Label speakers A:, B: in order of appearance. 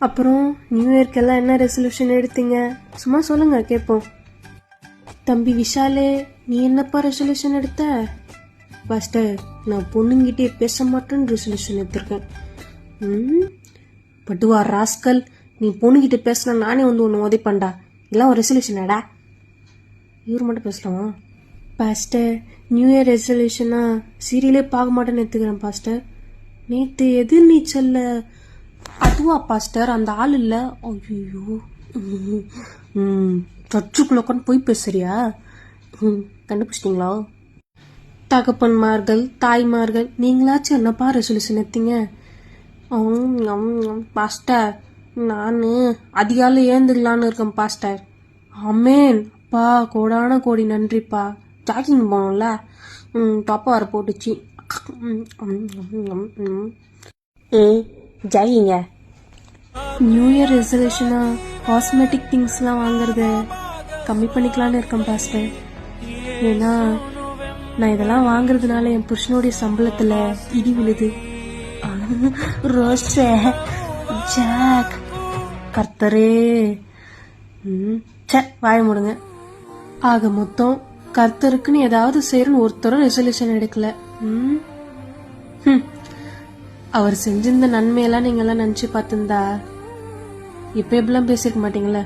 A: அப்புறம் நியூ இயர்க்கெல்லாம் என்ன ரெசல்யூஷன் எடுத்தீங்க? சும்மா சொல்லுங்க கேட்போம். தம்பி விஷாலே, நீ என்னப்பா ரெசல்யூஷன் எடுத்த? பாஸ்டர், நான் பொண்ணுங்கிட்டே பேச மாட்டேன்னு ரெசல்யூஷன் எடுத்திருக்கேன். பட்டுவா ராஸ்கல், நீ பொண்ணுகிட்ட பேசினா நானே வந்து ஒன்று உதைப்பண்டா. இதெல்லாம் ஒரு ரெசல்யூஷனாடா? இவர் மட்டும் பேசலாமா? பாஸ்டர், நியூ இயர் ரெசல்யூஷனா சீரியலே பார்க்க மாட்டேன்னு எடுத்துக்கிறேன் பாஸ்டர். நேற்று எதிர் நீச்சல்ல அதுவா பாஸ்டர்? அந்த ஆள் இல்லை. ஐயோ, சர்ச்சுக்குள்ள உட்காந்து போய் பேசுறியா? கண்டுபிடிச்சிட்டிங்களா? தகப்பன்மார்கள், தாய்மார்கள், நீங்களாச்சும் என்னப்பா ரெசல்யூஷன் எடுத்தீங்க? பாஸ்டர், நான் அதிகாலை ஏந்துக்கலான்னு இருக்கேன் பாஸ்டர். அமேன் அப்பா, கோடான கோடி நன்றிப்பா. ஜாக்கிங் போனோம்ல, டாப்பா வர போட்டுச்சு. ஜாகிங்க. நியூ இயர் ரெசல்யூஷனா காஸ்மெட்டிக் திங்ஸ்லாம் வாங்குறத கம்மி பண்ணிக்கலான்னு இருக்கேன் பாஸ்டர். ஏன்னா நான் இதெல்லாம் வாங்குறதுனால என் புருஷனுடைய சம்பளத்துல இடி விழுது. ரோஸ் ஜாக், கர்த்தரே. வாய முடுங்க. ஆக மொத்தம் கர்த்தருக்குன்னு ஏதாவது செய்யறன்னு ஒருத்தரும் ரெசல்யூஷன் எடுக்கல. அவர் செஞ்சிருந்த நன்மையெல்லாம் நீங்க எல்லாம் நினைச்சு பார்த்திருந்தா இப்ப எப்படிலாம் பேசிருக்க மாட்டீங்களா?